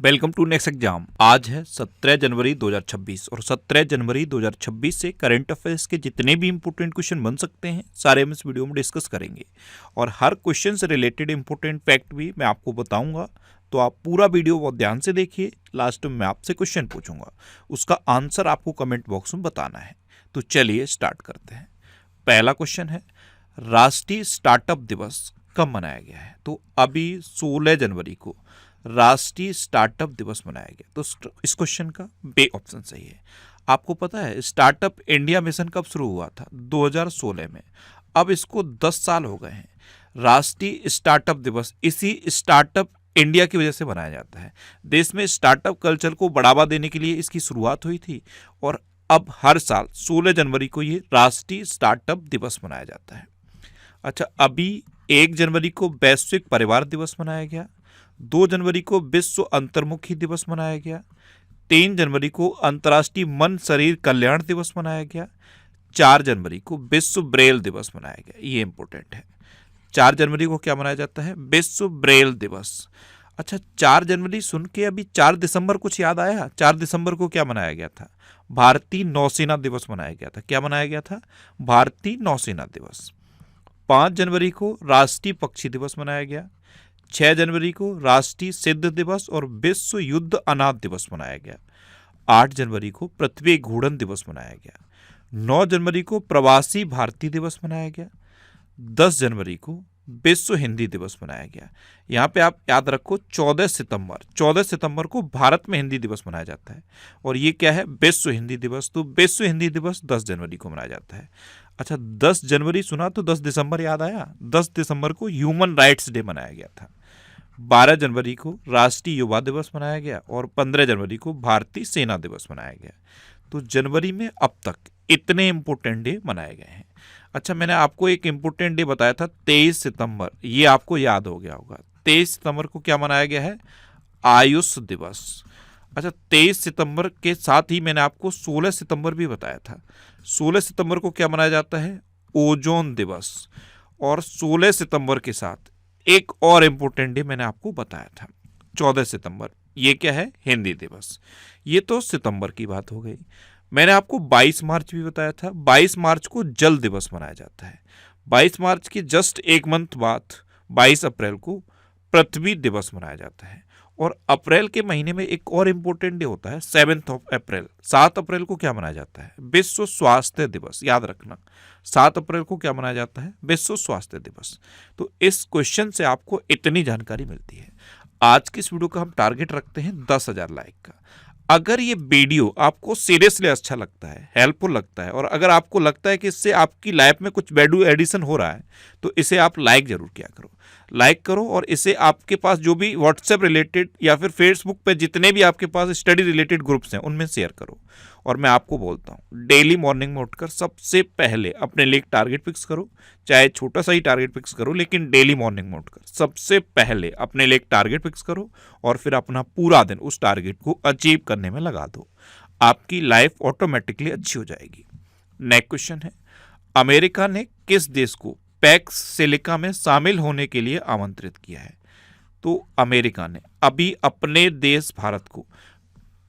Welcome to next exam. आज है 17 जनवरी 2026 और 17 जनवरी 2026 से करंट अफेयर्स के जितने भी इंपॉर्टेंट क्वेश्चन बन सकते हैं सारे हम इस वीडियो में डिस्कस करेंगे और हर क्वेश्चन से रिलेटेड इंपॉर्टेंट फैक्ट भी मैं आपको बताऊंगा। तो आप पूरा वीडियो बहुत ध्यान से देखिए। लास्ट में मैं आपसे क्वेश्चन पूछूंगा, उसका आंसर आपको कमेंट बॉक्स में बताना है। तो चलिए स्टार्ट करते हैं। पहला क्वेश्चन है, राष्ट्रीय स्टार्टअप दिवस कब मनाया गया है? तो अभी 16 जनवरी को राष्ट्रीय स्टार्टअप दिवस मनाया गया। तो इस क्वेश्चन का बे ऑप्शन सही है। आपको पता है स्टार्टअप इंडिया मिशन कब शुरू हुआ था? 2016 में। अब इसको 10 साल हो गए हैं। राष्ट्रीय स्टार्टअप दिवस इसी स्टार्टअप इंडिया की वजह से मनाया जाता है। देश में स्टार्टअप कल्चर को बढ़ावा देने के लिए इसकी शुरुआत हुई थी और अब हर साल 16 जनवरी को ये राष्ट्रीय स्टार्टअप दिवस मनाया जाता है। अच्छा, अभी 1 जनवरी को वैश्विक परिवार दिवस मनाया गया, 2 जनवरी को विश्व अंतर्मुखी दिवस मनाया गया, 3 जनवरी को अंतर्राष्ट्रीय मन शरीर कल्याण दिवस मनाया गया, 4 जनवरी को विश्व ब्रेल दिवस मनाया गया। ये इंपॉर्टेंट है। 4 जनवरी को क्या मनाया जाता है? विश्व ब्रेल दिवस। अच्छा, 4 जनवरी सुन के अभी 4 दिसंबर कुछ याद आया? 4 दिसंबर को क्या मनाया गया था? भारतीय नौसेना दिवस मनाया गया था। क्या मनाया गया था? भारतीय नौसेना दिवस। 5 जनवरी को राष्ट्रीय पक्षी दिवस मनाया गया, 6 जनवरी को राष्ट्रीय सिद्ध दिवस और विश्व युद्ध अनाथ दिवस मनाया गया, 8 जनवरी को पृथ्वी घूर्णन दिवस मनाया गया, 9 जनवरी को प्रवासी भारतीय दिवस मनाया गया, 10 जनवरी को विश्व हिंदी दिवस मनाया गया। यहाँ पे आप याद रखो 14 सितंबर को भारत में हिंदी दिवस मनाया जाता है और ये क्या है? विश्व हिंदी दिवस। तो विश्व हिंदी दिवस 10 जनवरी को मनाया जाता है। अच्छा, 10 जनवरी सुना तो 10 दिसंबर याद आया? 10 दिसंबर को ह्यूमन राइट्स डे मनाया गया था। 12 जनवरी को राष्ट्रीय युवा दिवस मनाया गया और 15 जनवरी को भारतीय सेना दिवस मनाया गया। तो जनवरी में अब तक इतने इंपॉर्टेंट डे मनाए गए हैं। अच्छा, मैंने आपको एक इंपॉर्टेंट डे बताया था 23 सितंबर, ये आपको याद हो गया होगा। 23 सितंबर को क्या मनाया गया है? आयुष दिवस। अच्छा, 23 सितंबर के साथ ही मैंने आपको 16 सितंबर भी बताया था। 16 सितंबर को क्या मनाया जाता है? ओजोन दिवस। और 16 सितंबर के साथ एक और इम्पोर्टेंट डे मैंने आपको बताया था 14 सितंबर। ये क्या है? हिंदी दिवस। ये तो सितंबर की बात हो गई। मैंने आपको 22 मार्च भी बताया था। 22 मार्च को जल दिवस मनाया जाता है। 22 मार्च के जस्ट एक मंथ बाद 22 अप्रैल को पृथ्वी दिवस मनाया जाता है। और अप्रैल के महीने में एक और इम्पोर्टेंट डे होता है 7 अप्रैल। 7 अप्रैल को क्या मनाया जाता है? विश्व स्वास्थ्य दिवस। याद रखना, 7 अप्रैल को क्या मनाया जाता है? विश्व स्वास्थ्य दिवस। तो इस क्वेश्चन से आपको इतनी जानकारी मिलती है। आज की इस वीडियो का हम टारगेट रखते हैं 10,000 लाइक का। अगर ये वीडियो आपको सीरियसली अच्छा लगता है, हेल्पफुल लगता है और अगर आपको लगता है कि इससे आपकी लाइफ में कुछ वैल्यू एडिशन हो रहा है तो इसे आप लाइक जरूर किया करो। लाइक करो और इसे आपके पास जो भी व्हाट्सएप रिलेटेड या फिर फेसबुक पे जितने भी आपके पास स्टडी रिलेटेड ग्रुप्स हैं उनमें शेयर करो। और मैं आपको बोलता हूँ डेली मॉर्निंग में उठकर सबसे पहले अपने लिए एक टारगेट फिक्स करो, चाहे छोटा सा ही टारगेट फिक्स करो, लेकिन डेली मॉर्निंग में उठकर सबसे पहले अपने लिए एक टारगेट फिक्स करो और फिर अपना पूरा दिन उस टारगेट को अचीव करने में लगा दो। आपकी लाइफ ऑटोमेटिकली अच्छी हो जाएगी। नेक्स्ट क्वेश्चन है, अमेरिका ने किस देश को पैक्स सिलिका में शामिल होने के लिए आमंत्रित किया है? तो अमेरिका ने अभी अपने देश भारत को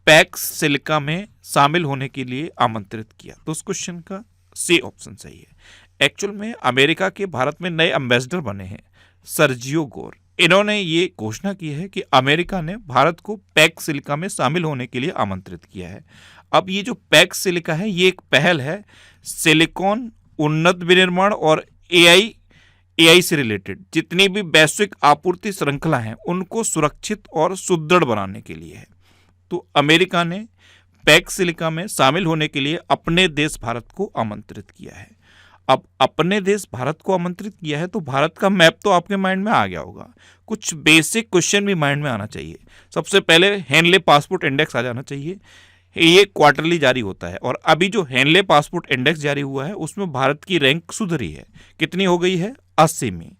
पैक्स सिलिका में शामिल होने के लिए आमंत्रित किया। तो उस क्वेश्चन का सी ऑप्शन सही है। एक्चुअल में अमेरिका के भारत में नए एम्बेसडर बने हैं सर्जियो गोर। इन्होंने ये घोषणा की है कि अमेरिका ने भारत को पैक्स सिलिका में शामिल होने के लिए आमंत्रित किया है। अब ये जो पैक्स सिलिका है ये एक पहल है सिलिकॉन उन्नत विनिर्माण और एआई से रिलेटेड जितनी भी वैश्विक आपूर्ति श्रृंखला हैं उनको सुरक्षित और सुदृढ़ बनाने के लिए है। तो अमेरिका ने पैक्स सिलिका में शामिल होने के लिए अपने देश भारत को आमंत्रित किया है। अब अपने देश भारत को आमंत्रित किया है तो भारत का मैप तो आपके माइंड में आ गया होगा। कुछ बेसिक क्वेश्चन भी माइंड में आना चाहिए। सबसे पहले हेनले पासपोर्ट इंडेक्स आ जाना चाहिए। ये क्वार्टरली जारी होता है और अभी जो हेनले पासपोर्ट इंडेक्स जारी हुआ है उसमें भारत की रैंक सुधरी है। कितनी हो गई है? 80वीं।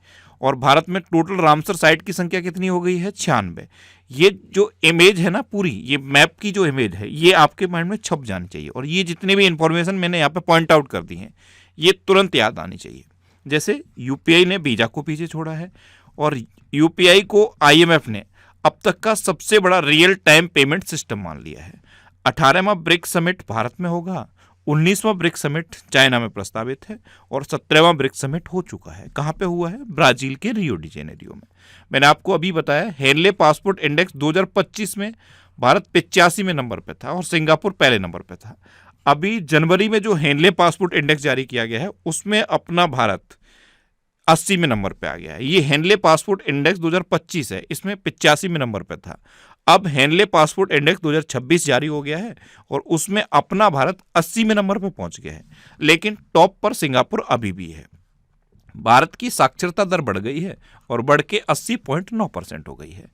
और भारत में टोटल रामसर साइट की संख्या कितनी हो गई है? 96। ये जो इमेज है ना, पूरी ये मैप की जो इमेज है ये आपके माइंड में छप जानी चाहिए और ये जितने भी इंफॉर्मेशन मैंने यहाँ पे पॉइंट आउट कर दी हैं ये तुरंत याद आनी चाहिए। जैसे यूपीआई ने वीजा को पीछे छोड़ा है और यूपीआई को आईएमएफ ने अब तक का सबसे बड़ा रियल टाइम पेमेंट सिस्टम मान लिया है। 18वां ब्रिक्स समिट भारत में होगा। 19वां ब्रिक्स समिट चाइना में प्रस्तावित है और 17वां ब्रिक्स समिट हो चुका है। कहाँ पे हुआ है? ब्राजील के रियो डी जेनेरियो में। मैंने आपको अभी बताया हेनले पासपोर्ट इंडेक्स 2025 में भारत 85वें नंबर पे था और सिंगापुर पहले नंबर पे था। अभी जनवरी में जो हेनले पासपोर्ट इंडेक्स जारी किया गया है उसमें अपना भारत 80वें नंबर पे आ गया है। ये हेनले पासपोर्ट इंडेक्स 2025 है, इसमें 85वें नंबर पे था। अब हेनले पासपोर्ट इंडेक्स 2026 जारी हो गया है और उसमें अपना भारत 80वें नंबर पे पहुंच गया है, लेकिन टॉप पर सिंगापुर अभी भी है। भारत की साक्षरता दर बढ़ गई है और बढ़ के 80.9% हो गई है।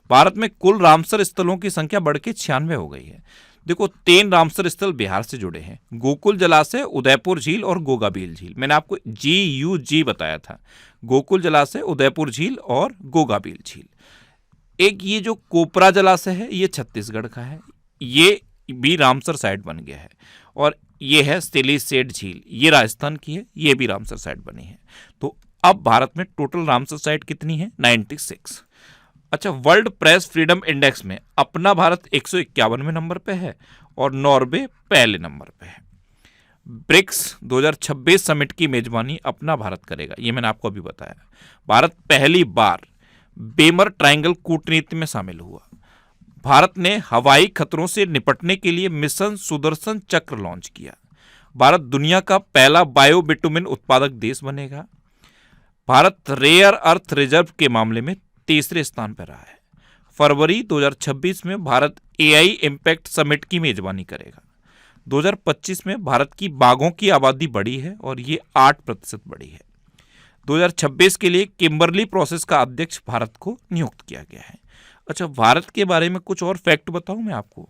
भारत में कुल रामसर स्थलों की संख्या बढ़ के 96 हो गई है। देखो 3 रामसर स्थल बिहार से जुड़े हैं, गोकुल जलाशय, उदयपुर झील और गोगाबील झील। मैंने आपको GUG बताया था, गोकुल जलाशय, उदयपुर झील और गोगाबील झील। एक ये जो कोपरा जलाशय है ये छत्तीसगढ़ का है, ये भी रामसर साइट बन गया है। और ये है सिलीसेट झील, ये राजस्थान की है, ये भी रामसर साइट बनी है। तो अब भारत में टोटल रामसर साइट कितनी है? 96। अच्छा, वर्ल्ड प्रेस फ्रीडम इंडेक्स में अपना भारत 151वें नंबर पे है और नॉर्वे पहले नंबर पे है। ब्रिक्स 2026 समिट की मेजबानी अपना भारत करेगा, ये मैंने आपको अभी बताया। भारत पहली बार बेमर ट्रायंगल कूटनीति में शामिल हुआ। भारत ने हवाई खतरों से निपटने के लिए मिशन सुदर्शन चक्र लॉन्च किया। भारत दुनिया का पहला बायोबिटुमिन उत्पादक देश बनेगा। भारत रेयर अर्थ रिजर्व के मामले में तीसरे स्थान पर रहा है। फरवरी 2026 में भारत AI इम्पैक्ट समिट की मेजबानी करेगा। 2025 में भारत की बाघों की आबादी बढ़ी है और ये 8% बढ़ी है। 2026 के लिए किम्बरली प्रोसेस का अध्यक्ष भारत को नियुक्त किया गया है। अच्छा, भारत के बारे में कुछ और फैक्ट बताऊं मैं आपको।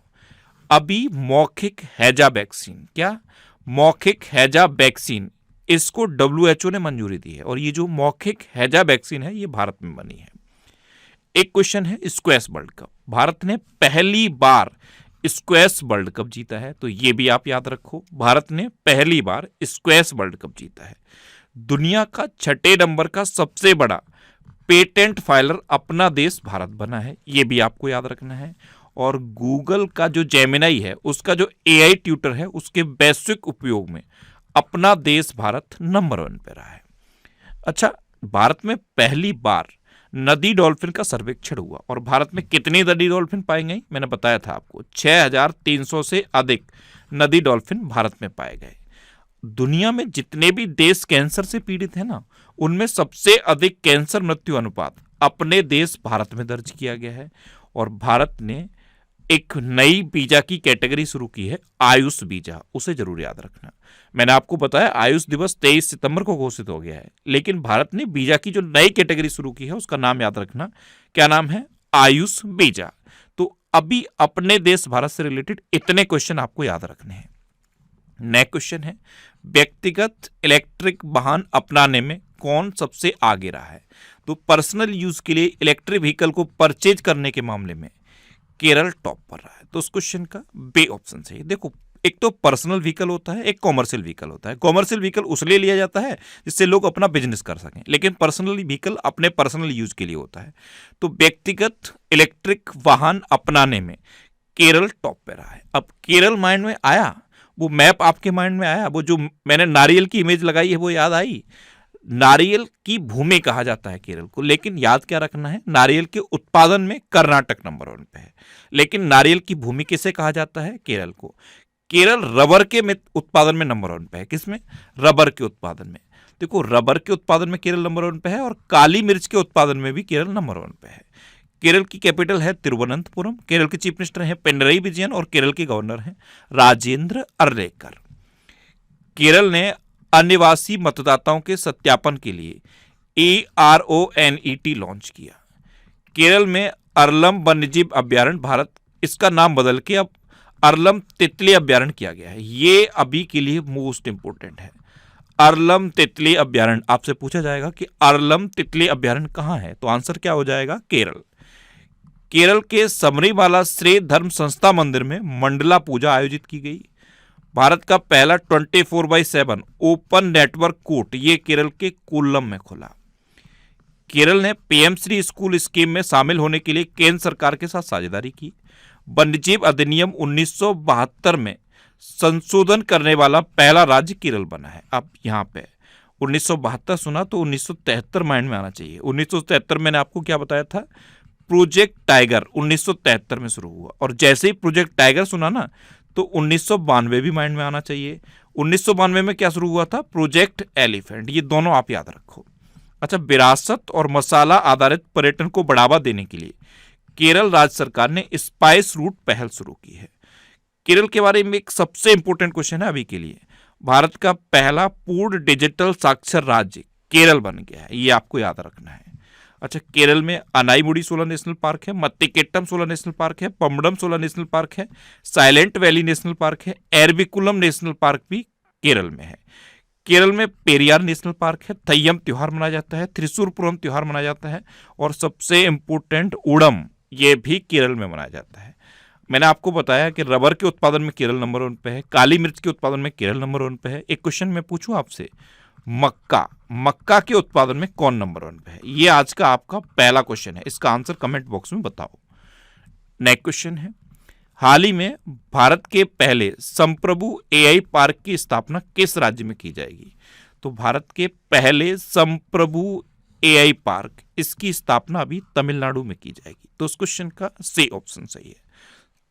अभी मौखिक हैजा वैक्सीन, क्या मौखिक हैजा वैक्सीन, इसको WHO ने मंजूरी दी है और ये जो मौखिक हैजा वैक्सीन है ये भारत में बनी है। एक क्वेश्चन है स्क्वैश वर्ल्ड कप, भारत ने पहली बार स्क्वैश वर्ल्ड कप जीता है, तो ये भी आप याद रखो, भारत ने पहली बार स्क्वैश वर्ल्ड कप जीता है। दुनिया का 6 नंबर का सबसे बड़ा पेटेंट फाइलर अपना देश भारत बना है, ये भी आपको याद रखना है। और गूगल का जो जेमिनाई है उसका जो AI ट्यूटर है उसके वैश्विक उपयोग में अपना देश भारत नंबर 1 पे रहा है। अच्छा, भारत में पहली बार नदी डॉल्फिन का सर्वेक्षण हुआ और भारत में कितनी नदी डॉल्फिन पाई गई? मैंने बताया था आपको 6300 से अधिक नदी डॉल्फिन भारत में पाए गए। दुनिया में जितने भी देश कैंसर से पीड़ित हैं ना, उनमें सबसे अधिक कैंसर मृत्यु अनुपात अपने देश भारत में दर्ज किया गया है। और भारत ने एक नई वीजा की कैटेगरी शुरू की है, आयुष वीजा, उसे जरूर याद रखना। मैंने आपको बताया आयुष दिवस 23 सितंबर को घोषित हो गया है, लेकिन भारत ने वीजा की जो नई कैटेगरी शुरू की है उसका नाम याद रखना, क्या नाम है? आयुष वीजा। तो अभी अपने देश भारत से रिलेटेड इतने क्वेश्चन आपको याद रखने हैं। नेक्स्ट क्वेश्चन है, व्यक्तिगत इलेक्ट्रिक वाहन अपनाने में कौन सबसे आगे रहा है? तो पर्सनल यूज के लिए इलेक्ट्रिक व्हीकल को परचेज करने के मामले में केरल टॉप पर रहा है। तो उस क्वेश्चन का बे ऑप्शन सही है। देखो, एक तो पर्सनल व्हीकल होता है, एक कॉमर्शियल व्हीकल होता है। कॉमर्शियल व्हीकल उसलिए लिया जाता है जिससे लोग अपना बिजनेस कर सकें, लेकिन पर्सनल व्हीकल अपने पर्सनल यूज के लिए होता है। तो व्यक्तिगत इलेक्ट्रिक वाहन अपनाने में केरल टॉप पे रहा है। अब केरल माइंड में आया, वो मैप आपके माइंड में आया, वो जो मैंने नारियल की इमेज लगाई है वो याद आई। नारियल की भूमि कहा जाता है केरल को, लेकिन याद क्या रखना है, नारियल के उत्पादन में कर्नाटक नंबर 1 पे है, लेकिन नारियल की भूमि किसे कहा जाता है? केरल को। केरल रबर के उत्पादन में नंबर 1 पे है। किसमें? रबर के उत्पादन में। देखो, रबर के उत्पादन में केरल नंबर 1 पे है और काली मिर्च के उत्पादन में भी केरल नंबर 1 पे है। केरल की कैपिटल है तिरुवनंतपुरम। केरल के चीफ मिनिस्टर हैं पिनरई विजयन और केरल के गवर्नर हैं राजेंद्र अर्लेकर। केरल ने अनिवासी मतदाताओं के सत्यापन के लिए ARONET लॉन्च किया। केरल में अरलम वन्यजीव अभ्यारण्य, भारत इसका नाम बदल के अब अरलम तितली अभ्यारण्य किया गया है। ये अभी के लिए मोस्ट इंपोर्टेंट है। अरलम तितली अभ्यारण्य, आपसे पूछा जाएगा कि अरलम तितली अभ्यारण्य कहाँ है, तो आंसर क्या हो जाएगा? केरल। केरल के सबरीमाला श्री धर्म संस्था मंदिर में मंडला पूजा आयोजित की गई। भारत का पहला 24/7 ओपन नेटवर्क कोर्ट ये केरल के कोल्लम में खुला। केरल ने पीएम श्री स्कूल स्कीम में शामिल होने के लिए केंद्र सरकार के साथ साझेदारी की। वन्यजीव अधिनियम 1972 में संशोधन करने वाला पहला राज्य केरल बना है। अब यहाँ पे 1972 सुना तो 1973 माइंड में आना चाहिए। 1973 मैंने आपको क्या बताया था, प्रोजेक्ट टाइगर 1973 में शुरू हुआ, और जैसे ही प्रोजेक्ट टाइगर सुना ना तो 1992 भी माइंड में आना चाहिए। 1992 में क्या शुरू हुआ था, प्रोजेक्ट एलिफेंट। ये दोनों आप याद रखो। अच्छा, विरासत और मसाला आधारित पर्यटन को बढ़ावा देने के लिए केरल राज्य सरकार ने स्पाइस रूट पहल शुरू की है। केरल के बारे में एक सबसे इंपॉर्टेंट क्वेश्चन है अभी के लिए, भारत का पहला पूर्ण डिजिटल साक्षर राज्य केरल बन गया है, ये आपको याद रखना है। अच्छा, केरल में अनाईमुडी 16 नेशनल पार्क है, मत्तिकेट्टम 16 नेशनल पार्क है, पम्बडम 16 नेशनल पार्क है, साइलेंट वैली नेशनल पार्क है, एरविकुलम नेशनल पार्क भी केरल में है। केरल में पेरियार नेशनल पार्क है, थय्यम त्योहार मनाया जाता है, त्रिशूरपुरम त्योहार मनाया जाता है, और सबसे इंपॉर्टेंट ओणम, ये भी केरल में मनाया जाता है। मैंने आपको बताया कि रबर के उत्पादन में केरल नंबर 1 पे है, काली मिर्च के उत्पादन में केरल नंबर 1 पे है। एक क्वेश्चन मैं पूछूं आपसे, मक्का के उत्पादन में कौन नंबर 1 पे है? ये आज का आपका पहला क्वेश्चन है, इसका आंसर कमेंट बॉक्स में बताओ। नेक्स्ट क्वेश्चन है, हाल ही में भारत के पहले संप्रभु एआई पार्क की स्थापना किस राज्य में की जाएगी? तो भारत के पहले संप्रभु एआई पार्क, इसकी स्थापना अभी तमिलनाडु में की जाएगी। तो उस क्वेश्चन का सी ऑप्शन सही है।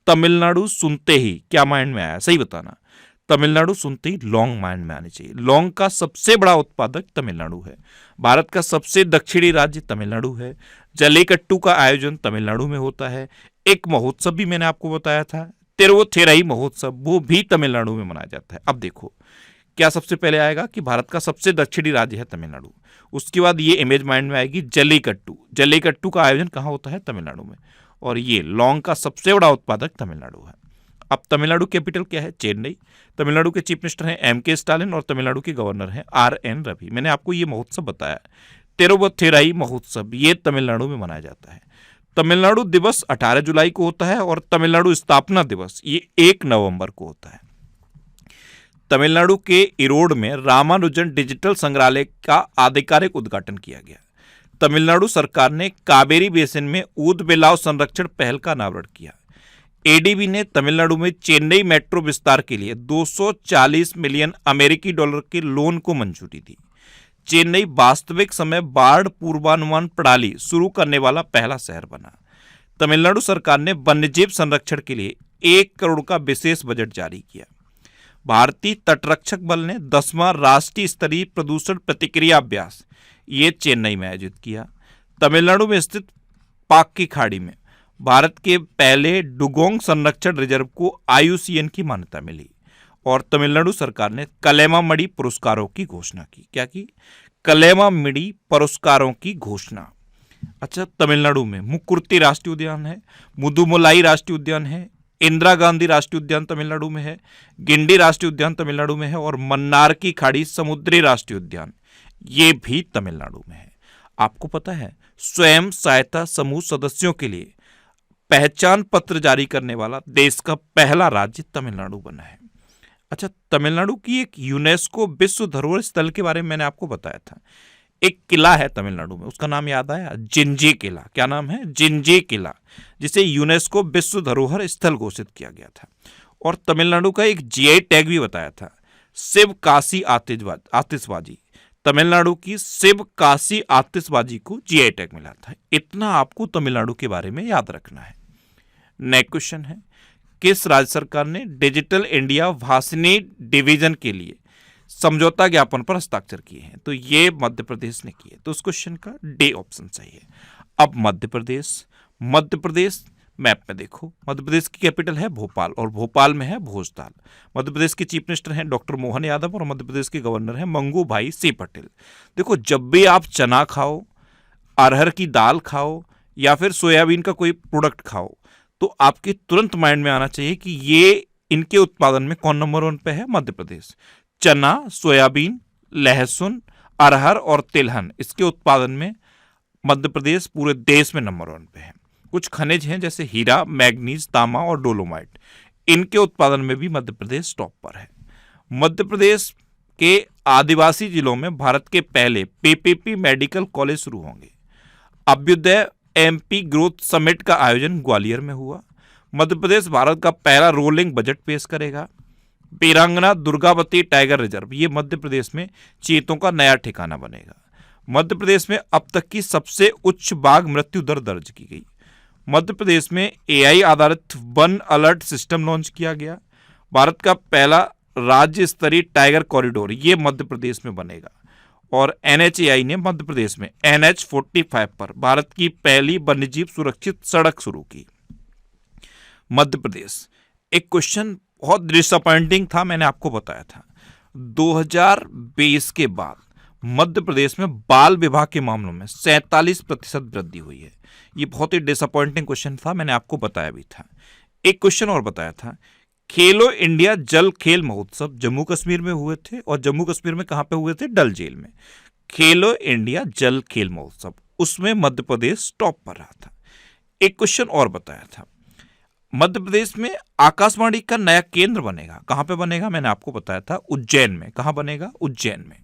तमिलनाडु सुनते ही क्या माइंड में आया, सही बताना। तमिलनाडु सुनते ही लौंग माइंड में आनी चाहिए। लौंग का सबसे बड़ा उत्पादक तमिलनाडु है। भारत का सबसे दक्षिणी राज्य तमिलनाडु है। जल्लीकट्टू का आयोजन तमिलनाडु में होता है। एक महोत्सव भी मैंने आपको बताया था, तिरुवथिराई महोत्सव, वो भी तमिलनाडु में मनाया जाता है। अब देखो क्या सबसे पहले आएगा कि भारत का सबसे दक्षिणी राज्य है तमिलनाडु, उसके बाद ये इमेज माइंड में आएगी जल्लीकट्टू। जल्लीकट्टू का आयोजन कहाँ होता है? तमिलनाडु में। और ये लौंग का सबसे बड़ा उत्पादक तमिलनाडु है। अब तमिलनाडु कैपिटल क्या है? चेन्नई। तमिलनाडु के चीफ मिनिस्टर हैं एम.के. स्टालिन, और तमिलनाडु के गवर्नर हैं आर.एन. रवि। मैंने आपको ये महोत्सव बताया, तिरुवथिराई महोत्सव, ये तमिलनाडु में मनाया जाता है। तमिलनाडु दिवस 18 जुलाई को होता है, और तमिलनाडु स्थापना दिवस ये 1 नवंबर को होता है। तमिलनाडु के इरोड में रामानुजन डिजिटल संग्रहालय का आधिकारिक उद्घाटन किया गया। तमिलनाडु सरकार ने कावेरी बेसिन में ऊद बिलाव संरक्षण पहल का अनावरण किया। एडीबी ने तमिलनाडु में चेन्नई मेट्रो विस्तार के लिए 240 मिलियन अमेरिकी डॉलर के लोन को मंजूरी दी। चेन्नई वास्तविक समय बाढ़ पूर्वानुमान प्रणाली शुरू करने वाला पहला शहर बना। तमिलनाडु सरकार ने वन्यजीव संरक्षण के लिए 1 करोड़ का विशेष बजट जारी किया। भारतीय तटरक्षक बल ने 10वां राष्ट्रीय स्तरीय प्रदूषण प्रतिक्रिया अभ्यास ये चेन्नई में आयोजित किया। तमिलनाडु में स्थित पाक की खाड़ी में भारत के पहले डुगोंग संरक्षण रिजर्व को IUCN की मान्यता मिली। और तमिलनाडु सरकार ने कलैमामणि पुरस्कारों की घोषणा की। क्या की? कलैमामणि पुरस्कारों की घोषणा। अच्छा, तमिलनाडु में मुकुर्ती राष्ट्रीय उद्यान है, मुदुमलाई राष्ट्रीय उद्यान है, इंदिरा गांधी राष्ट्रीय उद्यान तमिलनाडु में है, गिंडी राष्ट्रीय उद्यान तमिलनाडु में है, और मन्नार की खाड़ी समुद्री राष्ट्रीय उद्यान ये भी तमिलनाडु में है। आपको पता है स्वयं सहायता समूह सदस्यों के लिए पहचान पत्र जारी करने वाला देश का पहला राज्य तमिलनाडु बना है। अच्छा, तमिलनाडु की एक यूनेस्को विश्व धरोहर स्थल के बारे में मैंने आपको बताया था। एक किला है तमिलनाडु में, उसका नाम याद आया? जिंजी किला। क्या नाम है? जिंजी किला, जिसे यूनेस्को विश्व धरोहर स्थल घोषित किया गया था। और तमिलनाडु का एक जीआई टैग भी बताया था, शिव काशी आतिशबाजी। तमिलनाडु की शिव काशी आतिशबाजी को जीआई टैग मिला था। इतना आपको तमिलनाडु के बारे में याद रखना है। नेक्स्ट क्वेश्चन है, किस राज्य सरकार ने डिजिटल इंडिया भाषणी डिवीजन के लिए समझौता ज्ञापन पर हस्ताक्षर किए हैं? तो ये मध्य प्रदेश ने किए। तो उस क्वेश्चन का डी ऑप्शन सही है। अब मध्य प्रदेश मैप में देखो, मध्य प्रदेश की कैपिटल है भोपाल, और भोपाल में है भोजताल। मध्य प्रदेश के चीफ मिनिस्टर हैं डॉक्टर मोहन यादव, और मध्य प्रदेश के गवर्नर हैं मंगू भाई सी पटेल। देखो, जब भी आप चना खाओ, अरहर की दाल खाओ, या फिर सोयाबीन का कोई प्रोडक्ट खाओ, तो आपके तुरंत माइंड में आना चाहिए कि ये इनके उत्पादन में कौन नंबर 1 पे है? मध्य प्रदेश। चना, सोयाबीन, लहसुन, अरहर और तिलहन, इसके उत्पादन में मध्य प्रदेश पूरे देश में नंबर 1 पे है। कुछ खनिज हैं जैसे हीरा, मैग्नीज, तांबा और डोलोमाइट, इनके उत्पादन में भी मध्य प्रदेश टॉप पर है। मध्य प्रदेश के आदिवासी जिलों में भारत के पहले PPP मेडिकल कॉलेज शुरू होंगे। अभ्युदय एमपी ग्रोथ समिट का आयोजन ग्वालियर में हुआ। मध्य प्रदेश भारत का पहला रोलिंग बजट पेश करेगा। वीरांगना दुर्गावती टाइगर रिजर्व, ये मध्य प्रदेश में चीतों का नया ठिकाना बनेगा। मध्य प्रदेश में अब तक की सबसे उच्च बाघ मृत्यु दर दर्ज की गई। मध्य प्रदेश में एआई आधारित वन अलर्ट सिस्टम लॉन्च किया गया। भारत का पहला राज्य स्तरीय टाइगर कॉरिडोर ये मध्य प्रदेश में बनेगा। और एनएचएआई ने मध्य प्रदेश में NH-45 पर भारत की पहली वन्यजीव सुरक्षित सड़क शुरू की। मध्य प्रदेश, एक क्वेश्चन बहुत डिसअपॉइंटिंग था, मैंने आपको बताया था 2020 के बाद मध्य प्रदेश में बाल विवाह के मामलों में 47% वृद्धि हुई है। ये बहुत ही डिसअपॉइंटिंग क्वेश्चन था, मैंने आपको बताया भी था। एक क्वेश्चन और बताया था, खेलो इंडिया जल खेल महोत्सव जम्मू कश्मीर में हुए थे, और जम्मू कश्मीर में कहां पे हुए थे? डल झील में। खेलो इंडिया जल खेल महोत्सव, उसमें मध्य प्रदेश टॉप पर रहा था। एक क्वेश्चन और बताया था, मध्य प्रदेश में आकाशवाणी का नया केंद्र बनेगा। कहां पे बनेगा? मैंने आपको बताया था उज्जैन में। कहां बनेगा? उज्जैन में।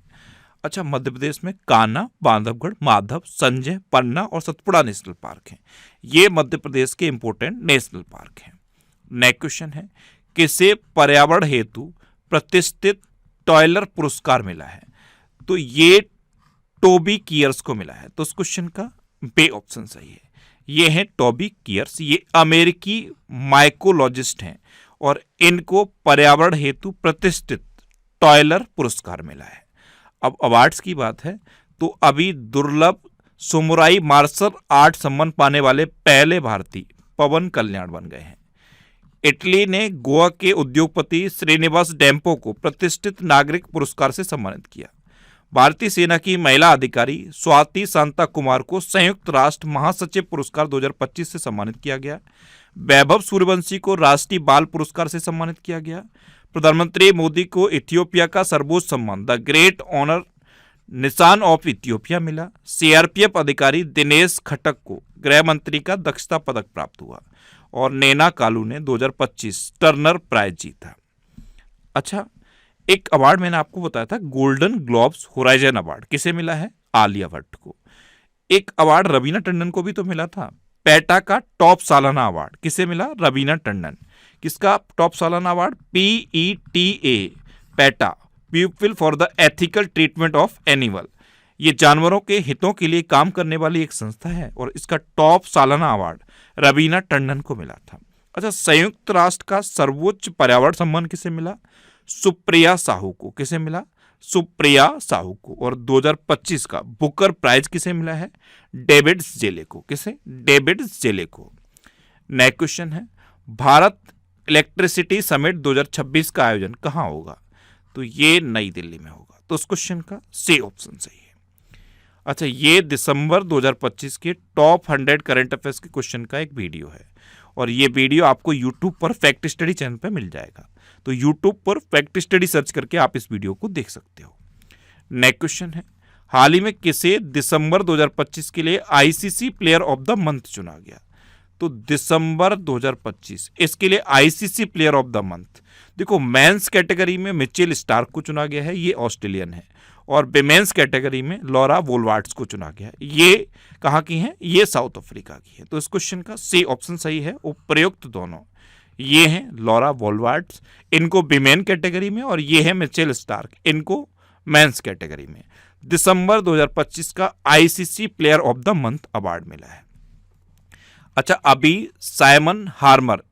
अच्छा, मध्य प्रदेश में कान्हा, बांधवगढ़, माधव, संजय, पन्ना और सतपुड़ा नेशनल पार्क हैं। ये मध्य प्रदेश के इंपोर्टेंट नेशनल पार्क हैं। नेक्स्ट क्वेश्चन है, किसे पर्यावरण हेतु प्रतिष्ठित टॉयलर पुरस्कार मिला है? तो ये टोबी कियर्स को मिला है। तो उस क्वेश्चन का बे ऑप्शन सही है। ये हैं टोबी कियर्स, ये अमेरिकी माइकोलॉजिस्ट हैं और इनको पर्यावरण हेतु प्रतिष्ठित टॉयलर पुरस्कार मिला है। अब अवार्ड्स की बात है तो अभी दुर्लभ सुमुराई मार्शल आर्ट सम्मान पाने वाले पहले भारतीय पवन कल्याण बन गए हैं। इटली ने गोवा के उद्योगपति श्रीनिवास डेम्पो को प्रतिष्ठित नागरिक पुरस्कार से सम्मानित किया। भारतीय सेना की महिला अधिकारी स्वाति शांता कुमार को संयुक्त राष्ट्र महासचिव पुरस्कार 2025 से सम्मानित किया गया। वैभव सूर्यवंशी को राष्ट्रीय बाल पुरस्कार से सम्मानित किया गया। प्रधानमंत्री मोदी को इथियोपिया का सर्वोच्च सम्मान द ग्रेट ऑनर निशान ऑफ इथियोपिया मिला। सीआरपीएफ अधिकारी दिनेश खटक को गृह मंत्री का दक्षता पदक प्राप्त हुआ। और नैना कालू ने 2025 टर्नर प्राइज जीता। अच्छा, एक अवार्ड मैंने आपको बताया था, गोल्डन ग्लोब्स होराइजन अवार्ड किसे मिला है? आलिया भट्ट को। एक अवार्ड रवीना टंडन को भी तो मिला था, पेटा का टॉप सालाना अवार्ड किसे मिला? रवीना टंडन। किसका टॉप सालाना award? PETA, PETA, people for the ethical treatment of animal. ये जानवरों के हितों के लिए काम करने वाली एक संस्था है और इसका टॉप सालाना अवार्ड रवीना टंडन को मिला था। अच्छा, संयुक्त राष्ट्र का सर्वोच्च पर्यावरण सम्मान किसे मिला? सुप्रिया साहू को। किसे मिला? सुप्रिया साहू को। और 2025 का बुकर प्राइज किसे मिला है? डेविड जेले को। किसे? डेविड जेले को। नेक्स्ट क्वेश्चन है, भारत इलेक्ट्रिसिटी समिट 2026 का आयोजन कहाँ होगा? तो ये नई दिल्ली में होगा। तो उस क्वेश्चन का सी ऑप्शन सही है। अच्छा, ये दिसंबर 2025 के टॉप 100 करंट अफेयर्स के क्वेश्चन का एक वीडियो है और ये वीडियो आपको यूट्यूब पर फैक्ट स्टडी चैनल पर मिल जाएगा। तो यूट्यूब पर फैक्ट स्टडी सर्च करके आप इस वीडियो को देख सकते हो। नेक्स्ट क्वेश्चन है, हाल ही में किसे दिसंबर 2025 के लिए ICC player of the month चुना गया? तो दिसंबर 2025 इसके लिए ICC player of the month, देखो मेंस कैटेगरी में मिचेल स्टार्क को चुना गया है, ये ऑस्ट्रेलियन है, और विमेंस कैटेगरी में लॉरा वोल्वार्ट्स को चुना गया है। ये कहाँ की हैं? ये साउथ अफ्रीका की है। तो इस क्वेश्चन का सी ऑप्शन सही है। उपयुक्त दोनों ये हैं लॉरा वोल्वार्ट्स, इनको विमेन कैटेगरी में, और ये है मिचेल स्टार्क, इनको मेंस कैटेगरी में। दिसंबर 2025 का ICC player of the month award मिला है। अच्छा, अभी साइमन हार्मर,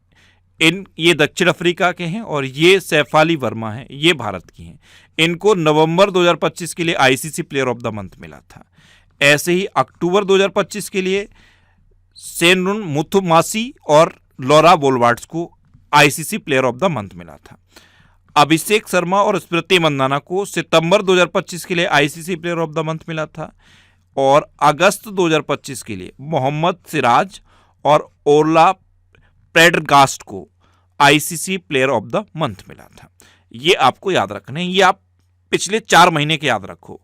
ये दक्षिण अफ्रीका के हैं, और ये सैफाली वर्मा हैं, ये भारत की हैं। इनको नवंबर 2025 के लिए ICC player of the month मिला था। ऐसे ही अक्टूबर 2025 के लिए सेनुन मुथुमासी और लॉरा वोल्वार्ट्स को ICC player of the month मिला था। अभिषेक शर्मा और स्मृति मंदाना को सितंबर 2025 के लिए ICC player of the month मिला था, और अगस्त 2025 के लिए मोहम्मद सिराज और ओरला प्रेडगास्ट को ICC player of the month मिला था। ये आपको याद रखना है, ये आप पिछले 4 महीने के याद रखो,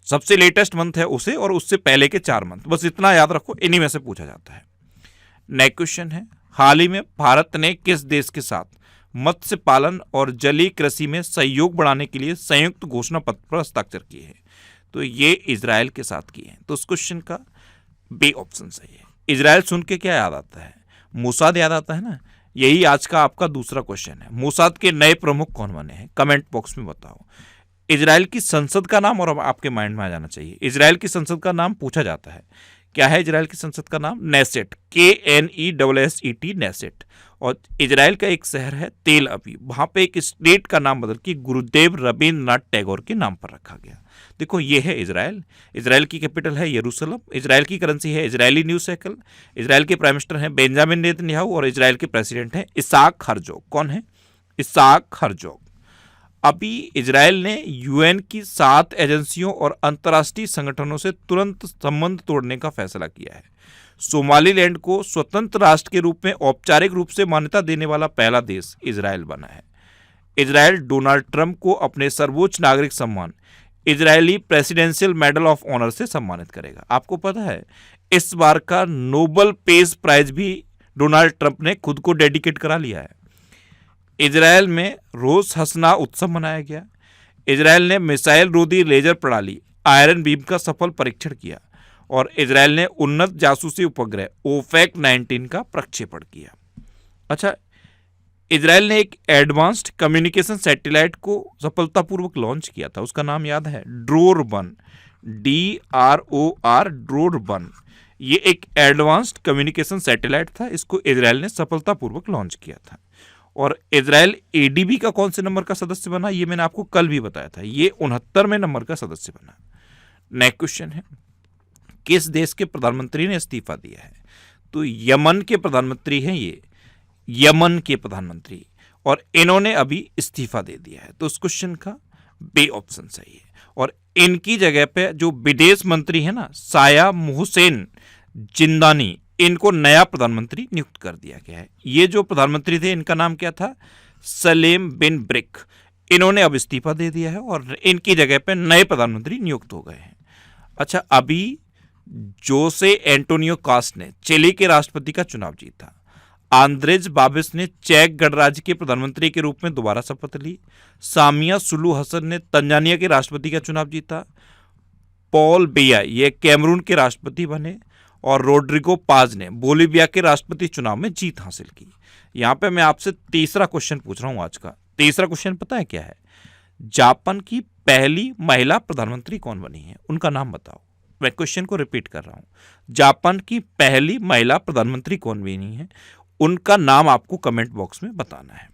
सबसे लेटेस्ट मंथ है उसे, और उससे पहले के 4 मंथ, बस इतना याद रखो, इन्हीं में से पूछा जाता है। नेक्स्ट क्वेश्चन है, हाल ही में भारत ने किस देश के साथ मत्स्य पालन और जलीय कृषि में सहयोग बढ़ाने के लिए संयुक्त घोषणा पत्र पर हस्ताक्षर किए हैं? तो ये इजराइल के साथ किए हैं। तो उस क्वेश्चन का बी ऑप्शन सही है। इजराइल सुन के क्या याद आता है? मोसाद याद आता है ना। यही आज का आपका दूसरा क्वेश्चन है। मोसाद के नए प्रमुख कौन बने हैं? कमेंट बॉक्स में बताओ। इजराइल की संसद का नाम, और आपके माइंड में आ जाना चाहिए, इजराइल की संसद का नाम पूछा जाता है। क्या है इजराइल की संसद का नाम? Knesset, KNESSET, Knesset. और इजराइल का एक शहर है तेल अवीव, वहां पे एक स्टेट का नाम बदल के गुरुदेव रवींद्रनाथ टैगोर के नाम पर रखा गया। देखो ये है इजराइल। इजराइल की कैपिटल है यरूशलेम। इजराइल की करेंसी है इजरायली न्यूज़ साइकिल। इजराइल के प्राइम मिनिस्टर हैं बेंजामिन नेतन्याहू और इजराइल के प्रेसिडेंट हैं इसाक हर्जोग। कौन है? Isaac Herzog. अभी इजराइल ने UN की 7 एजेंसियों और अंतर्राष्ट्रीय संगठनों से तुरंत संबंध तोड़ने का फैसला किया है। सोमालीलैंड को स्वतंत्र राष्ट्र के रूप में औपचारिक रूप से मान्यता देने वाला पहला देश इजराइल बना है। इजराइल डोनाल्ड ट्रंप को अपने सर्वोच्च नागरिक सम्मान Israeli presidential medal of honour से सम्मानित करेगा। आपको पता है इस बार का नोबेल पीस प्राइज भी डोनाल्ड ट्रंप ने खुद को डेडिकेट करा लिया है। इजराइल में रोज हसना उत्सव मनाया गया। इजराइल ने मिसाइल रोधी लेजर प्रणाली आयरन बीम का सफल परीक्षण किया और इजराइल ने उन्नत जासूसी उपग्रह ओफेक 19 का प्रक्षेपण किया। अच्छा, इजराइल ने एक एडवांस्ड कम्युनिकेशन सैटेलाइट को सफलतापूर्वक लॉन्च किया था। उसका नाम याद है? ड्रोर-1, DROR, ड्रोर-1। ये एक एडवांस्ड कम्युनिकेशन सैटेलाइट था। इसको इजराइल ने सफलतापूर्वक लॉन्च किया था। और इजराइल ADB का कौन से नंबर का सदस्य बना? ये मैंने आपको कल भी बताया था। ये 69वें नंबर का सदस्य बना। नेक्स्ट क्वेश्चन है, किस देश के प्रधानमंत्री ने इस्तीफा दिया है? तो यमन के प्रधानमंत्री हैं ये, यमन के प्रधानमंत्री, और इन्होंने अभी इस्तीफा दे दिया है। तो उस क्वेश्चन का बी ऑप्शन सही है। और इनकी जगह पे जो विदेश मंत्री है ना, साया मोहसेन जिंदानी, इनको नया प्रधानमंत्री नियुक्त कर दिया गया है। ये जो प्रधानमंत्री थे इनका नाम क्या था? सलेम बिन ब्रिक। इन्होंने अब इस्तीफा दे दिया है और इनकी जगह पे नए प्रधानमंत्री नियुक्त हो गए हैं। अच्छा, अभी जोसे एंटोनियो कास्ट ने चिली के राष्ट्रपति का चुनाव जीता। आंद्रेज बाबिस ने चेक गणराज्य के प्रधानमंत्री के रूप में दोबारा शपथ ली। सामिया सुलू हसन ने तंजानिया के राष्ट्रपति का चुनाव जीता। पॉल बिया ये कैमरून के राष्ट्रपति बने और रोड्रिगो पाज ने बोलीविया के राष्ट्रपति चुनाव में जीत हासिल की। यहाँ पे मैं आपसे तीसरा क्वेश्चन पूछ रहा हूँ आज का। तीसरा क्वेश्चन पता है क्या है? जापान की पहली महिला प्रधानमंत्री कौन बनी है? उनका नाम बताओ। मैं क्वेश्चन को रिपीट कर रहा हूँ। जापान की पहली महिला प्रधानमंत्री कौन बनी है? उनका नाम आपको कमेंट बॉक्स में बताना है।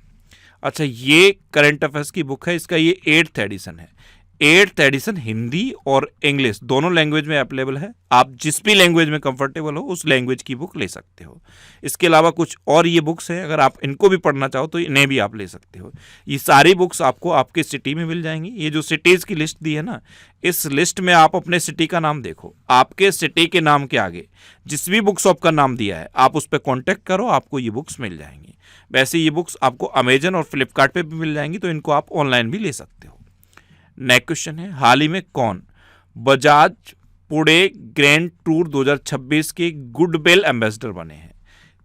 अच्छा, ये करंट अफेयर्स की बुक है। इसका ये 8th एडिशन है। 8th एडिशन हिंदी और इंग्लिश दोनों लैंग्वेज में अवेलेबल है। आप जिस भी लैंग्वेज में कंफर्टेबल हो उस लैंग्वेज की बुक ले सकते हो। इसके अलावा कुछ और ये बुक्स हैं, अगर आप इनको भी पढ़ना चाहो तो इन्हें भी आप ले सकते हो। ये सारी बुक्स आपको आपके सिटी में मिल जाएंगी। ये जो सिटीज़ की लिस्ट दी है ना, इस लिस्ट में आप अपने सिटी का नाम देखो। आपके सिटी के नाम के आगे जिस भी बुक शॉप का नाम दिया है आप उस पर कॉन्टैक्ट करो, आपको ये बुक्स मिल जाएंगी। वैसे ये बुक्स आपको अमेजन और फ्लिपकार्ट पर भी मिल जाएंगी, तो इनको आप ऑनलाइन भी ले सकते हो। नेक्स्ट क्वेश्चन है, हाल ही में कौन बजाज पुणे ग्रैंड टूर 2026 के गुडविल एम्बेसडर बने हैं?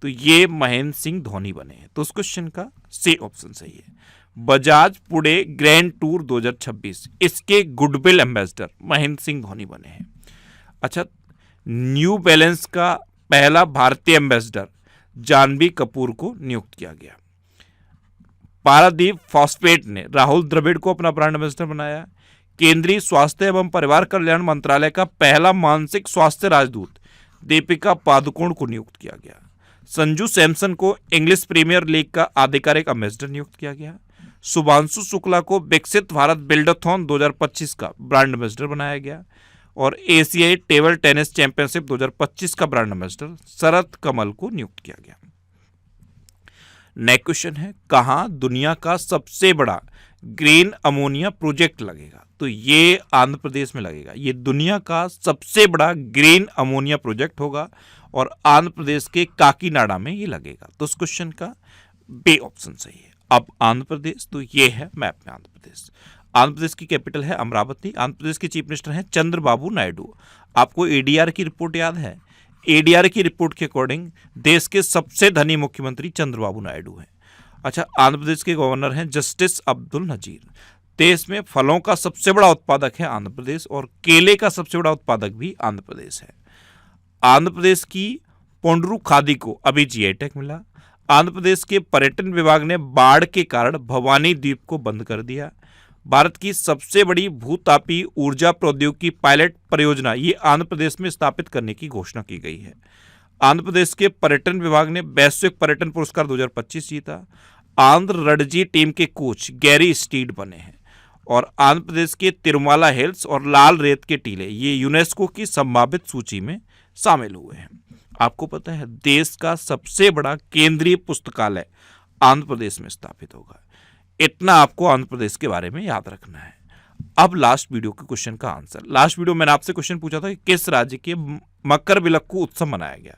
तो ये महेंद्र सिंह धोनी बने हैं। तो उस क्वेश्चन का सी ऑप्शन सही है। बजाज पुणे ग्रैंड टूर 2026 इसके गुडविल एम्बेसडर महेंद्र सिंह धोनी बने हैं। अच्छा, न्यू बैलेंस का पहला भारतीय एम्बेसडर जानवी कपूर को नियुक्त किया गया। पारादीप फॉस्फेट ने राहुल द्रविड़ को अपना ब्रांड एम्बेसडर बनाया। केंद्रीय स्वास्थ्य एवं परिवार कल्याण मंत्रालय का पहला मानसिक स्वास्थ्य राजदूत दीपिका पादुकोण को नियुक्त किया गया। संजू सैमसन को इंग्लिश प्रीमियर लीग का आधिकारिक एम्बेसडर नियुक्त किया गया। शुभांशु शुक्ला को विकसित भारत बिल्डाथॉन 2025 का ब्रांड एम्बेसडर बनाया गया। और एशियाई टेबल टेनिस चैंपियनशिप 2025 का ब्रांड एम्बेसडर शरद कमल को नियुक्त किया गया। नेक्स्ट क्वेश्चन है, कहाँ दुनिया का सबसे बड़ा ग्रीन अमोनिया प्रोजेक्ट लगेगा? तो ये आंध्र प्रदेश में लगेगा। ये दुनिया का सबसे बड़ा ग्रीन अमोनिया प्रोजेक्ट होगा और आंध्र प्रदेश के काकीनाडा में ये लगेगा। तो उस क्वेश्चन का बी ऑप्शन सही है। अब आंध्र प्रदेश, तो ये है मैप में आंध्र प्रदेश। आंध्र प्रदेश की कैपिटल है अमरावती। आंध्र प्रदेश के चीफ मिनिस्टर हैं चंद्रबाबू नायडू। आपको ADR की रिपोर्ट याद है? ADR की रिपोर्ट के अकॉर्डिंग देश के सबसे धनी मुख्यमंत्री चंद्रबाबू नायडू हैं। अच्छा, आंध्र प्रदेश के गवर्नर हैं जस्टिस अब्दुल नजीर। देश में फलों का सबसे बड़ा उत्पादक है आंध्र प्रदेश और केले का सबसे बड़ा उत्पादक भी आंध्र प्रदेश है। आंध्र प्रदेश की पोंडरू खादी को अभी जीआई टैग मिला। आंध्र प्रदेश के पर्यटन विभाग ने बाढ़ के कारण भवानी द्वीप को बंद कर दिया। भारत की सबसे बड़ी भूतापीय ऊर्जा प्रौद्योगिकी पायलट परियोजना ये आंध्र प्रदेश में स्थापित करने की घोषणा की गई है। आंध्र प्रदेश के पर्यटन विभाग ने वैश्विक पर्यटन पुरस्कार 2025 जीता। आंध्र रणजी टीम के कोच गैरी स्टीड बने हैं। और आंध्र प्रदेश के तिरुमाला हिल्स और लाल रेत के टीले ये यूनेस्को की संभावित सूची में शामिल हुए हैं। आपको पता है देश का सबसे बड़ा केंद्रीय पुस्तकालय आंध्र प्रदेश में स्थापित होगा। इतना आपको आंध्र प्रदेश के बारे में याद रखना है। अब लास्ट वीडियो के क्वेश्चन का आंसर। लास्ट वीडियो मैंने आपसे क्वेश्चन पूछा था कि किस राज्य के मकर विलक्कू उत्सव मनाया गया,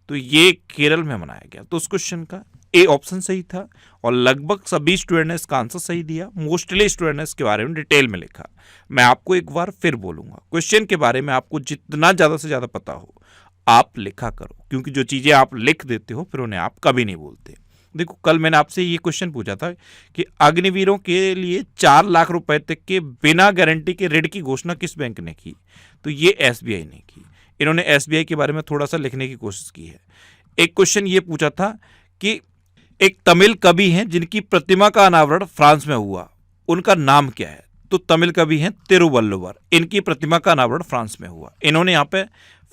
तो ये केरल में मनाया गया। तो उस क्वेश्चन का ए ऑप्शन सही था और लगभग सभी स्टूडेंट ने इसका आंसर सही दिया। मोस्टली स्टूडेंट ने इसके बारे में डिटेल में लिखा। मैं आपको एक बार फिर बोलूंगा, क्वेश्चन के बारे में आपको जितना ज़्यादा से ज़्यादा पता हो आप लिखा करो, क्योंकि जो चीज़ें आप लिख देते हो फिर उन्हें आप कभी नहीं बोलते। देखो कल मैंने आपसे ये क्वेश्चन पूछा था कि अग्निवीरों के लिए 4 लाख रुपए तक के बिना गारंटी के ऋण की घोषणा किस बैंक ने की, तो ये एसबीआई ने की। इन्होंने एसबीआई के बारे में थोड़ा सा लिखने की कोशिश की है। एक क्वेश्चन ये पूछा था कि एक तमिल कवि हैं जिनकी प्रतिमा का अनावरण फ्रांस में हुआ, उनका नाम क्या है, तो तमिल कवि हैं तिरुवल्लुवर। इनकी प्रतिमा का अनावरण फ्रांस में हुआ। इन्होंने यहाँ पे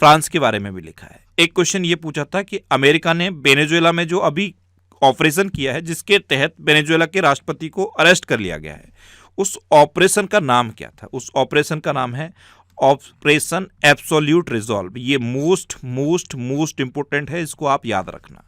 फ्रांस के बारे में भी लिखा है। एक क्वेश्चन ये पूछा था कि अमेरिका ने वेनेजुएला में जो अभी ऑपरेशन किया है जिसके तहत वेनेजुएला के राष्ट्रपति को अरेस्ट कर लिया गया है, उस ऑपरेशन का नाम क्या था। उस ऑपरेशन का नाम है ऑपरेशन एब्सोल्यूट रिजॉल्व। ये मोस्ट इंपोर्टेंट है, इसको आप याद रखना।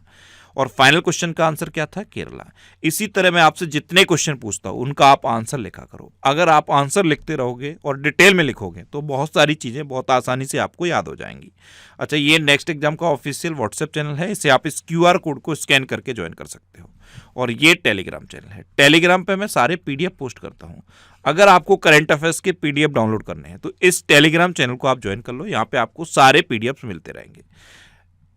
और फाइनल क्वेश्चन का आंसर क्या था, केरला। इसी तरह मैं आपसे जितने क्वेश्चन पूछता हूं उनका आप आंसर लिखा करो। अगर आप आंसर लिखते रहोगे और डिटेल में लिखोगे तो बहुत सारी चीजें बहुत आसानी से आपको याद हो जाएंगी। अच्छा, ये नेक्स्ट एग्जाम का ऑफिशियल व्हाट्सएप चैनल है, इसे आप इस QR कोड को स्कैन करके ज्वाइन कर सकते हो। और ये टेलीग्राम चैनल है, टेलीग्राम पे मैं सारे PDF पोस्ट करता हूँ। अगर आपको करंट अफेयर्स के PDF डाउनलोड करने हैं तो इस टेलीग्राम चैनल को आप ज्वाइन कर लो, यहाँ पे आपको सारे PDFs मिलते रहेंगे।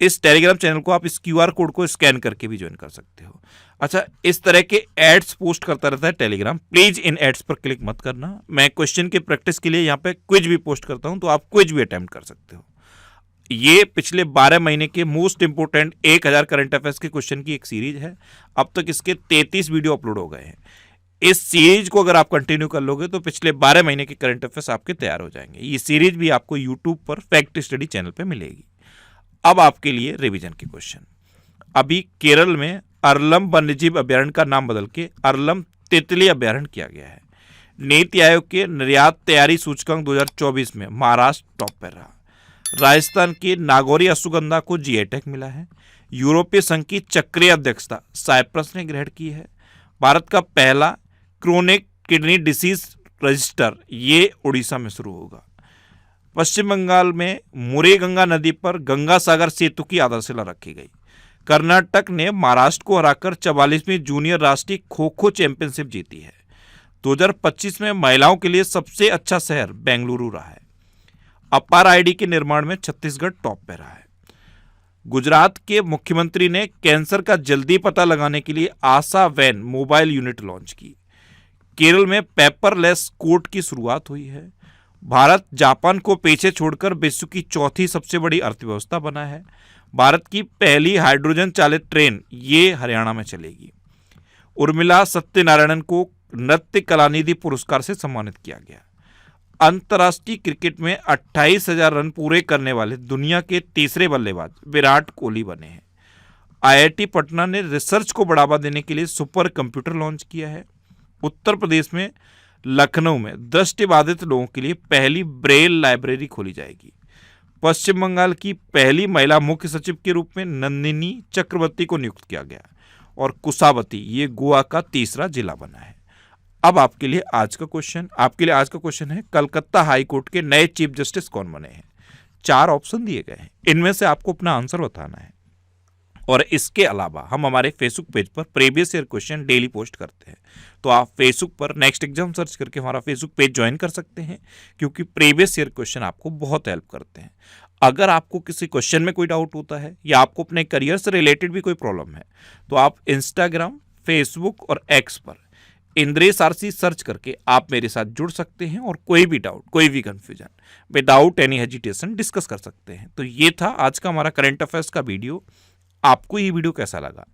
इस टेलीग्राम चैनल को आप इस QR कोड को स्कैन करके भी ज्वाइन कर सकते हो। अच्छा, इस तरह के एड्स पोस्ट करता रहता है टेलीग्राम, प्लीज इन एड्स पर क्लिक मत करना। मैं क्वेश्चन की प्रैक्टिस के लिए यहाँ पे क्विज भी पोस्ट करता हूँ, तो आप क्विज भी अटेम्प्ट कर सकते हो। ये पिछले 12 महीने के मोस्ट इंपोर्टेंट 1000 करंट अफेयर्स के क्वेश्चन की एक सीरीज है। अब तक इसके 33 वीडियो अपलोड हो गए हैं। इस सीरीज को अगर आप कंटिन्यू कर लोगे तो पिछले 12 महीने के करंट अफेयर्स आपके तैयार हो जाएंगे। ये सीरीज भी आपको यूट्यूब पर फैक्ट स्टडी चैनल पर मिलेगी। अब आपके लिए रिवीजन के क्वेश्चन। अभी केरल में अरलम वन्यजीव अभ्यारण्य का नाम बदल के अरलम तितली अभ्यारण्य किया गया है। नीति आयोग के निर्यात तैयारी सूचकांक 2024 में महाराष्ट्र टॉप पर रहा। राजस्थान की नागौरी अश्वगंधा को जीआई टैग मिला है। यूरोपीय संघ की चक्रीय अध्यक्षता साइप्रस ने ग्रहण की है। भारत का पहला क्रोनिक किडनी डिसीज रजिस्टर ये उड़ीसा में शुरू होगा। पश्चिम बंगाल में मुरेगंगा नदी पर गंगा सागर सेतु की आधारशिला रखी गई। कर्नाटक ने महाराष्ट्र को हराकर 44वीं जूनियर राष्ट्रीय खो खो चैंपियनशिप जीती है। 2025 में महिलाओं के लिए सबसे अच्छा शहर बेंगलुरु रहा है। अपार आईडी के निर्माण में छत्तीसगढ़ टॉप पे रहा है। गुजरात के मुख्यमंत्री ने कैंसर का जल्दी पता लगाने के लिए आशा वैन मोबाइल यूनिट लॉन्च की। केरल में पेपरलेस कोर्ट की शुरुआत हुई है। भारत जापान को पीछे छोड़कर विश्व की चौथी सबसे बड़ी अर्थव्यवस्था बना है। भारत की पहली हाइड्रोजन चालित ट्रेन ये हरियाणा में चलेगी। उर्मिला सत्यनारायणन को नृत्य कलानिधि पुरस्कार से सम्मानित किया गया। अंतर्राष्ट्रीय क्रिकेट में 28,000 रन पूरे करने वाले दुनिया के तीसरे बल्लेबाज विराट कोहली बने हैं। IIT पटना ने रिसर्च को बढ़ावा देने के लिए सुपर कंप्यूटर लॉन्च किया है। उत्तर प्रदेश में लखनऊ में दृष्टिबाधित लोगों के लिए पहली ब्रेल लाइब्रेरी खोली जाएगी। पश्चिम बंगाल की पहली महिला मुख्य सचिव के रूप में नंदिनी चक्रवर्ती को नियुक्त किया गया और कुसावती ये गोवा का तीसरा जिला बना है। अब आपके लिए आज का क्वेश्चन है कलकत्ता हाई कोर्ट के नए चीफ जस्टिस कौन बने हैं। 4 ऑप्शन दिए गए हैं, इनमें से आपको अपना आंसर बताना है। और इसके अलावा हम हमारे फेसबुक पेज पर previous year question daily post करते हैं, तो आप फेसबुक पर नेक्स्ट एग्जाम सर्च करके हमारा फेसबुक पेज ज्वाइन कर सकते हैं, क्योंकि प्रीवियस ईयर क्वेश्चन आपको बहुत हेल्प करते हैं। अगर आपको किसी क्वेश्चन में कोई डाउट होता है या आपको अपने करियर से रिलेटेड भी कोई प्रॉब्लम है, तो आप इंस्टाग्राम, फेसबुक और एक्स पर इंद्रेश आरसी सर्च करके आप मेरे साथ जुड़ सकते हैं और कोई भी डाउट, कोई भी confusion without any hesitation discuss कर सकते हैं। तो ये था आज का हमारा करंट अफेयर्स का वीडियो। आपको ये वीडियो कैसा लगा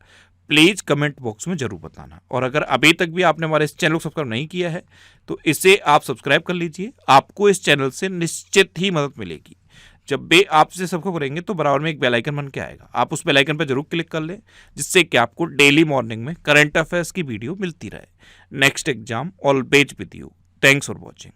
प्लीज कमेंट बॉक्स में जरूर बताना, और अगर अभी तक भी आपने हमारे इस चैनल को सब्सक्राइब नहीं किया है तो इसे आप सब्सक्राइब कर लीजिए। आपको इस चैनल से निश्चित ही मदद मिलेगी। जब भी आप इसे सबको करेंगे तो बराबर में एक बेल आइकन बन के आएगा, आप उस बेल आइकन पर जरूर क्लिक कर लें, जिससे कि आपको डेली मॉर्निंग में करंट अफेयर्स की वीडियो मिलती रहे। Next exam always with you. Thanks for watching.